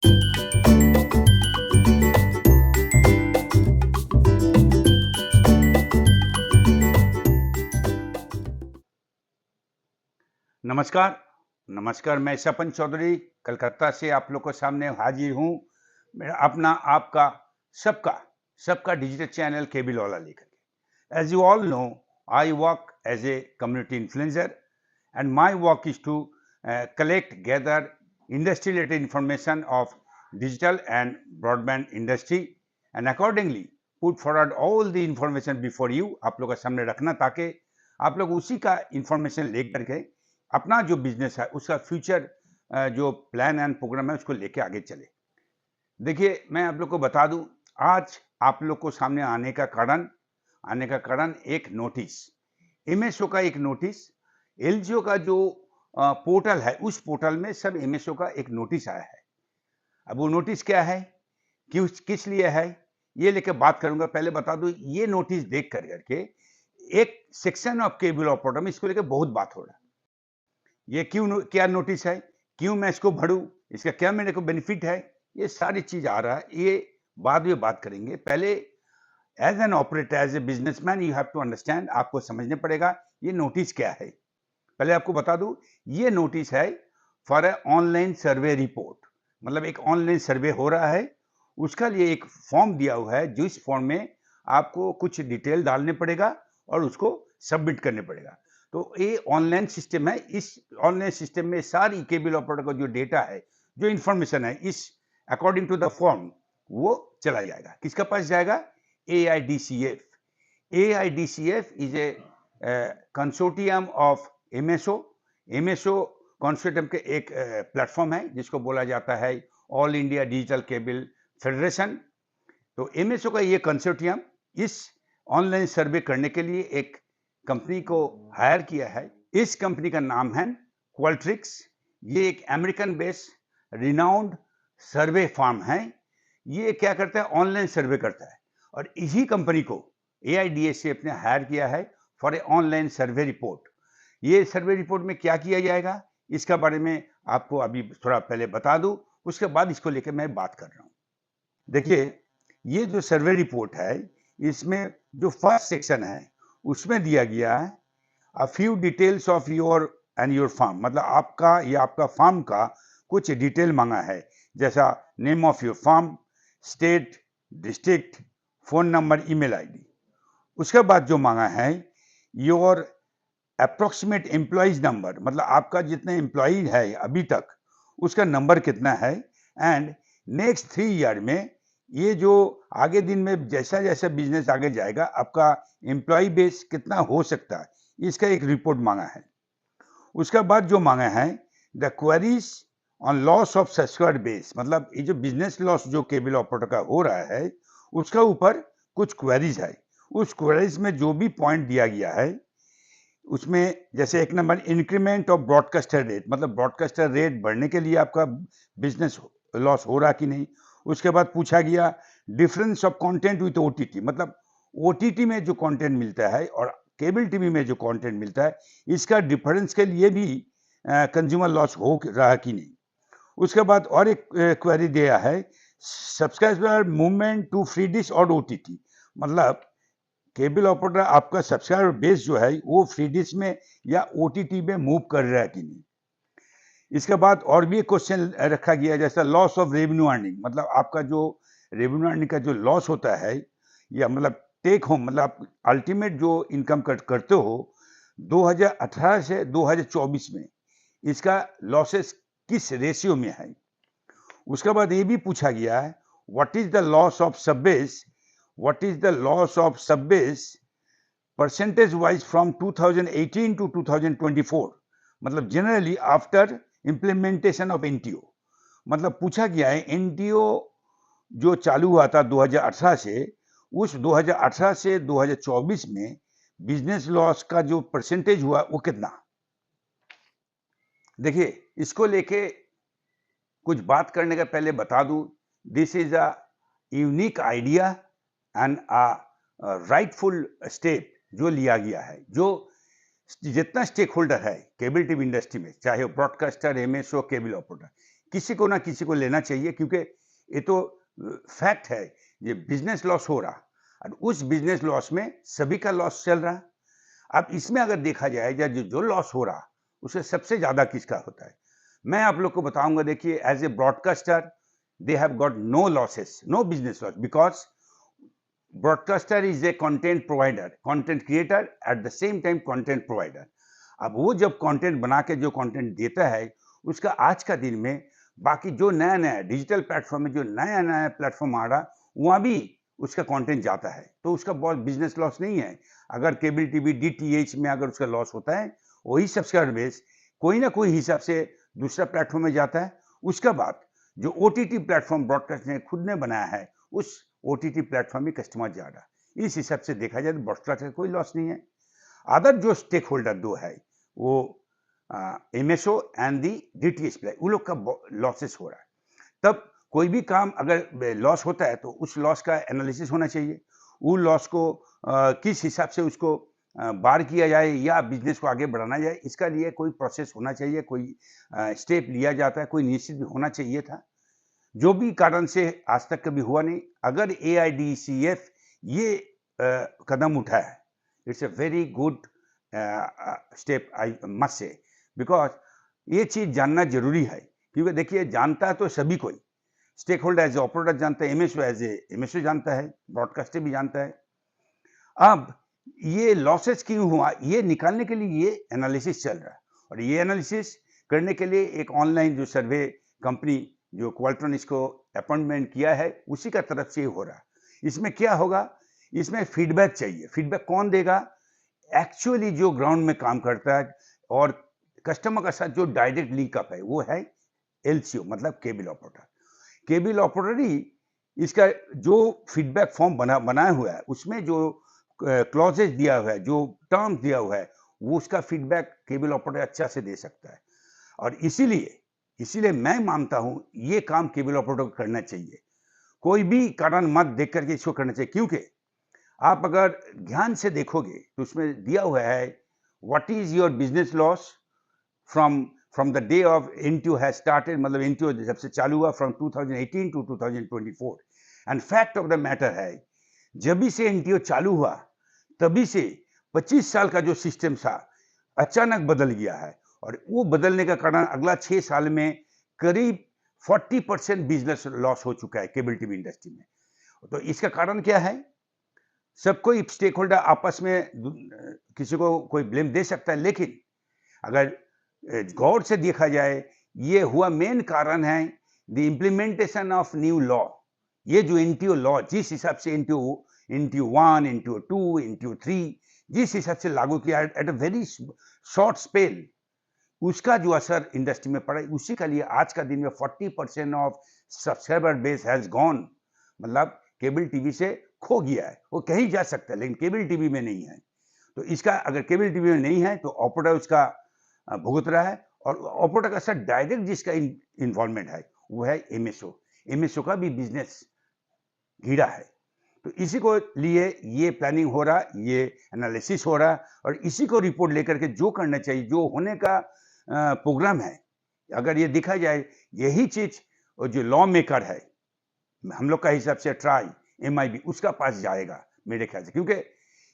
नमस्कार, नमस्कार। मैं सपन चौधरी कलकत्ता से आप लोग के सामने हाजिर हूँ। मेरा अपना आपका सबका सबका डिजिटल चैनल केबी लॉला लेकर के। As you all know, I work as a community influencer and my work is to collect, gather industry related information of digital and broadband industry and accordingly put forward all the information before you, आप लोग के सामने रखना ताकि आप लोग उसी का इंफॉर्मेशन लेकर के अपना जो बिजनेस है उसका फ्यूचर जो प्लान एंड प्रोग्राम है उसको लेके आगे चले। देखिए, मैं आप लोग को बता दूं, आज आप लोग को सामने आने का कारण एक नोटिस, एमएसओ का एक नोटिस, एलजीओ का जो पोर्टल है उस पोर्टल में सब एमएसओ का एक नोटिस आया है। अब वो नोटिस क्या है, किस लिए है, ये लेकर बात करूंगा। पहले बता दूं, ये नोटिस देख करके एक सेक्शन ऑफ केबल ऑपरेटर में इसको लेकर बहुत बात हो रहा है। ये क्या नोटिस है, क्यों मैं इसको भरूं, इसका क्या मेरे को बेनिफिट है, ये सारी चीज आ रहा है, ये बाद में बात करेंगे। पहले as an operator, as a businessman, you have to understand, आपको समझने पड़ेगा ये नोटिस क्या है। पहले आपको बता दूं, ये नोटिस है for a online survey report, मतलब एक ऑनलाइन सर्वे हो रहा है, उसका लिए एक फॉर्म दिया हुआ है, जिस फॉर्म में आपको कुछ डिटेल डालने पड़ेगा और उसको सबमिट करने पड़ेगा। तो ये ऑनलाइन सिस्टम है। इस ऑनलाइन सिस्टम में सारी केबल ऑपरेटर का जो डेटा है, जो इंफॉर्मेशन है, इस अकॉर्डिंग टू द फॉर्म वो चला जाएगा। किसका पास जाएगा? AIDCF. AIDCF is a consortium of MSO. MSO consortium के एक प्लेटफॉर्म है जिसको बोला जाता है all India digital cable federation. तो एमएसओ का ये कंसोर्टियम इस ऑनलाइन सर्वे करने के लिए एक कंपनी को हायर किया है। इस कंपनी का नाम है क्वाल्ट्रिक्स। ये एक अमेरिकन बेस्ड रिनाउंड सर्वे फर्म है। ये क्या करता है? ऑनलाइन सर्वे करता है, और इसी कंपनी को AIDCF ने हायर किया है for a online survey report. ये सर्वे रिपोर्ट में क्या किया जाएगा, इसका बारे में आपको अभी थोड़ा पहले बता दूं, उसके बाद इसको लेकर मैं बात कर रहा हूं। देखिए, ये जो सर्वे रिपोर्ट है, इसमें जो फर्स्ट सेक्शन है उसमें दिया गया है a few details of your and your firm, मतलब आपका या आपका फार्म का कुछ डिटेल मांगा है, जैसा name of your firm, state, district, phone number, email ID. उसके बाद जो मांगा है योर अप्रोक्सीमेट एम्प्लॉइज नंबर, मतलब आपका जितने एम्प्लॉय है अभी तक उसका नंबर कितना है, एंड नेक्स्ट 3 ईयर में ये जो आगे दिन में जैसा जैसा बिजनेस आगे जाएगा आपका एम्प्लॉय बेस कितना हो सकता है, इसका एक रिपोर्ट मांगा है। उसके बाद जो मांगा है the queries on loss of subscriber base, मतलब ये जो बिजनेस लॉस जो केबल ऑपरेटर का हो रहा है उसका ऊपर कुछ क्वेरीज है। उस क्वेरीज में जो भी पॉइंट दिया गया है उसमें, जैसे एक number increment of broadcaster rate, मतलब ब्रॉडकास्टर रेट बढ़ने के लिए आपका बिजनेस लॉस हो रहा कि नहीं। उसके बाद पूछा गया difference of content with OTT, मतलब ओटीटी में जो कंटेंट मिलता है और केबल टीवी में जो कंटेंट मिलता है, इसका डिफरेंस के लिए भी कंज्यूमर लॉस हो रहा कि नहीं। उसके बाद और एक क्वेरी दिया है subscriber movement to free dish और ओटीटी, मतलब केबल ऑपरेटर आपका सब्सक्राइबर बेस जो है वो फ्री डिश में या ओटीटी में मूव कर रहा है कि नहीं। इसके बाद और भी एक क्वेश्चन रखा गया जैसा लॉस ऑफ रेवेन्यू अर्निंग, मतलब आपका जो रेवेन्यू अर्निंग का जो लॉस होता है, या मतलब टेक होम, मतलब आप अल्टीमेट जो इनकम करते हो 2018 से 2024 में इसका लॉसेस किस रेशियो में है। उसके बाद ये भी पूछा गया है what is the loss of sub base, what is the loss of sub base percentage wise from 2018 to 2024, मतलब generally after implementation of NTO, मतलब पूछा गया है एनटीओ जो चालू हुआ था 2018 से, उस 2018 से 2024 में बिजनेस लॉस का जो परसेंटेज हुआ वो कितना। देखिए, इसको लेके कुछ बात करने का पहले बता दूं, this is a unique idea and a rightful step जो लिया गया है। जो जितना स्टेक होल्डर है केबल टीवी इंडस्ट्री में, चाहे वो ब्रॉडकास्टर, एमएसओ, केबल ऑपरेटर, किसी को ना किसी को लेना चाहिए, क्योंकि ये तो फैक्ट है, ये बिजनेस लॉस हो रहा और उस बिजनेस लॉस में सभी का लॉस चल रहा। अब इसमें अगर देखा जाए या जो लॉस हो रहा उससे सबसे ज्यादा किसका होता है, मैं आप लोग को बताऊंगा। देखिए, as a broadcaster they have got no losses, no business loss, because broadcaster is a content provider, content creator, at the same time content provider. अब वो जब कंटेंट बना के जो कंटेंट देता है उसका आज का दिन में बाकी जो नया नया डिजिटल प्लेटफॉर्म में जो नया नया प्लेटफॉर्म आ रहा वहाँ भी उसका कंटेंट जाता है, तो उसका बहुत बिजनेस लॉस नहीं है। अगर केबल टीवी डीटीएच में अगर उसका लॉस होता है, वही सब्सक्राइबर बेस कोई ना कोई हिसाब से दूसरा प्लेटफॉर्म में जाता है। उसका बाद जो ओटीटी प्लेटफॉर्म ब्रॉडकास्ट ने खुद ने बनाया है उस ओटीटी प्लेटफॉर्म में कस्टमर जा रहा, इस हिसाब से देखा जाए तो ब्रॉडकास्ट का कोई लॉस नहीं है। अदर जो स्टेक होल्डर दो है वो MSO and the DTH play, वो लोग का लॉसेस हो रहा है। तब कोई भी काम अगर लॉस होता है तो उस लॉस का एनालिसिस होना चाहिए, वो लॉस को किस हिसाब से उसको बार किया जाए या बिजनेस को आगे बढ़ाना जाए, इसका लिए कोई प्रोसेस होना चाहिए, कोई स्टेप लिया जाता है, कोई निश्चित भी होना चाहिए था, जो भी कारण से आज तक कभी हुआ नहीं। अगर AIDCF ये कदम उठाया है, it's a very good step I must say, because ये चीज जानना जरूरी है। क्योंकि देखिए, जानता तो सभी कोई, stake as a operator जानता है, एमएसओ एज ए एमएसओ जानता है, ब्रॉडकास्टर भी जानता है। अब ये लॉसेस क्यों हुआ ये निकालने के लिए ये एनालिसिस चल रहा है, और ये एनालिसिस करने के लिए एक ऑनलाइन जो सर्वे कंपनी जो क्वाल्ट्रॉन इसको अपॉइंटमेंट किया है उसी का तरफ से हो रहा। इसमें क्या होगा, इसमें फीडबैक चाहिए। फीडबैक कौन देगा, एक्चुअली जो ग्राउंड में काम करता है और कस्टमर का साथ जो डायरेक्ट लिंकअप है वो है LCO, मतलब केबल ऑपरेटर। केबल ऑपरेटर ही इसका जो फीडबैक फॉर्म बनाया हुआ है उसमें जो क्लॉजेज दिया हुआ है, जो टर्म्स दिया हुआ है, वो उसका फीडबैक केबल ऑपरेटर अच्छा से दे सकता है। और इसीलिए मैं मानता हूं ये काम केबल ऑपरेटर को करना चाहिए। कोई भी कारण मत देख करके इसको करना चाहिए, क्योंकि आप अगर ध्यान से देखोगे तो उसमें दिया हुआ है what is your business loss from the day of NTO has started, मतलब एनटीओ जब से चालू हुआ from 2018 to 2024। And fact of the matter है, जब भी से एनटीओ चालू हुआ तभी से 25 साल का जो सिस्टम था अचानक बदल गया है, और वो बदलने का कारण अगला 6 साल में करीब 40% बिजनेस लॉस हो चुका है केबल टीवी इंडस्ट्री में। तो इसका कारण क्या है, सब कोई स्टेक होल्डर आपस में किसी को कोई ब्लेम दे सकता है, लेकिन अगर गौर से देखा जाए ये हुआ मेन कारण है the implementation of new law. ये जो एनटीओ लॉ जिस हिसाब से एनटीओ 1, एनटीओ 2, एनटीओ 3 जिस हिसाब से लागू किया at a very short spell, उसका जो असर इंडस्ट्री में पड़ा, उसी का लिए आज का दिन में 40% of subscriber base has gone, मतलब केबल टीवी से खो गया है। वो कहीं जा सकता है लेकिन केबल टीवी में नहीं है। तो इसका अगर केबल टीवी में नहीं है तो ऑपरेटर उसका भुगत रहा है, और ऑपरेटर का साथ डायरेक्ट जिसका इन्वॉल्वमेंट है वो है एमएसओ। एमएसओ का भी बिजनेस घिरा है। तो इसी को लिए ये प्लानिंग हो रहा, ये एनालिसिस हो रहा, और इसी को रिपोर्ट लेकर के जो करना चाहिए, जो होने का प्रोग्राम है, अगर ये दिखा जाए यही चीज जो लॉ मेकर है हम लोग का हिसाब से ट्राई MIB उसका पास जाएगा मेरे ख्याल से, क्योंकि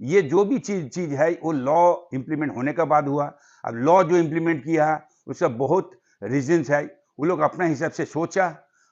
ये जो भी चीज है वो लॉ इंप्लीमेंट होने के बाद हुआ। अब लॉ जो इंप्लीमेंट किया उसका बहुत रीजंस है, वो लोग अपना हिसाब से सोचा,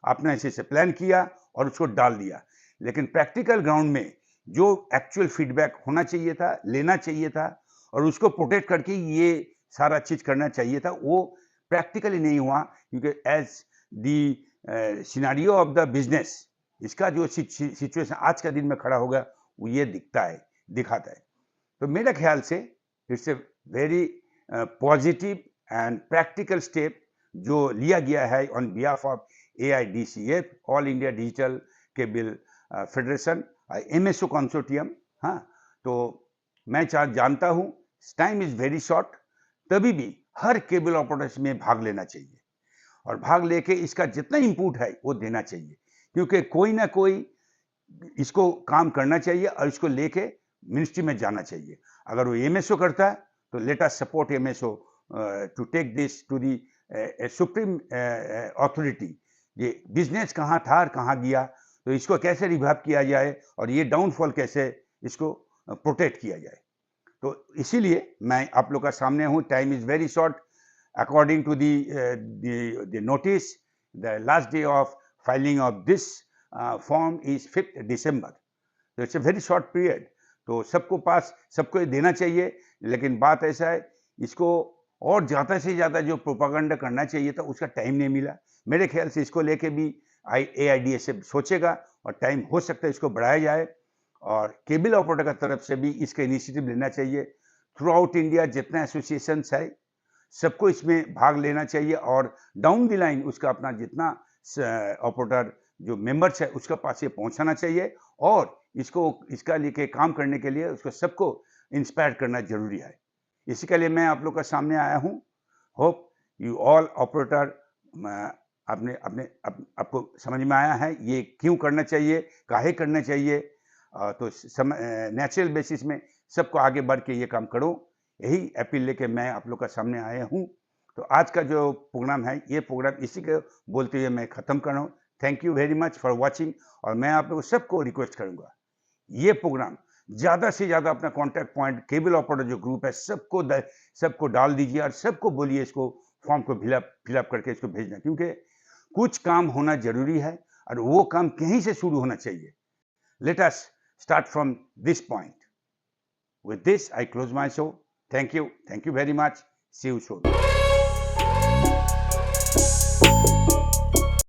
अपना हिसाब से प्लान किया और उसको डाल दिया, लेकिन प्रैक्टिकल ग्राउंड में जो एक्चुअल फीडबैक होना चाहिए था, लेना चाहिए था, और उसको प्रोटेक्ट करके ये सारा चीज करना चाहिए था, वो प्रैक्टिकली नहीं हुआ। क्योंकि as the scenario of the business, इसका जो सिचुएशन आज का दिन में खड़ा होगा वो ये दिखाता है। तो मेरे ख्याल से it's a very positive and practical step जो लिया गया है on behalf of AIDCF, all India digital cable federation, MSO consortium. हाँ, तो मैं जानता हूँ टाइम इज वेरी शॉर्ट, तभी भी हर केबल ऑपरेटर्स में भाग लेना चाहिए, और भाग लेके इसका जितना इनपुट है वो देना चाहिए, क्योंकि कोई ना कोई इसको काम करना चाहिए और इसको लेके मिनिस्ट्री में जाना चाहिए। अगर वो MSO करता है तो let us support MSO to take this to the supreme authority, ये बिजनेस कहाँ था और कहाँ गया, तो इसको कैसे रिवाइव किया जाए और ये डाउनफॉल कैसे इसको प्रोटेक्ट किया जाए। तो इसीलिए मैं आप लोग का सामने हूँ। Time is very short according to the notice. The last day of filing of this form is 5th December. तो it's a very short period, तो सबको पास सबको ये देना चाहिए। लेकिन बात ऐसा है, इसको और ज़्यादा से ज़्यादा जो प्रोपागेंडा करना चाहिए था उसका टाइम नहीं मिला। मेरे ख्याल से इसको लेके भी AIDSF सोचेगा और टाइम हो सकता है इसको बढ़ाया जाए, और केबल ऑपरेटर की तरफ से भी इसका इनिशिएटिव लेना चाहिए। थ्रू आउट इंडिया जितना एसोसिएशंस है सबको इसमें भाग लेना चाहिए, और डाउन द लाइन उसका अपना जितना ऑपरेटर जो मेंबर्स है उसका पास ये पहुंचाना चाहिए, और इसको इसका लेके काम करने के लिए उसको सबको इंस्पायर करना जरूरी है। इसी के लिए मैं आप लोग का सामने आया हूँ। होप यू ऑल ऑपरेटर आपको समझ में आया है ये क्यों करना चाहिए, काहे करना चाहिए। तो नेचुरल बेसिस में सबको आगे बढ़ के ये काम करो, यही अपील लेके मैं आप लोग का सामने आया हूँ। तो आज का जो प्रोग्राम है, ये प्रोग्राम इसी के बोलते हुए मैं ख़त्म कर रहा हूँ। Thank you very much for watching, और मैं आप लोगों सबको रिक्वेस्ट करूँगा ये प्रोग्राम ज़्यादा से ज़्यादा अपना कॉन्टैक्ट पॉइंट केबल ऑपरेटर जो ग्रुप है सबको डाल दीजिए, और सबको बोलिए इसको फॉर्म को फिलअप करके इसको भेजना, क्योंकि कुछ काम होना जरूरी है और वो काम कहीं से शुरू होना चाहिए। Let us start from this point. With this, I close my show. Thank you very much. See you soon.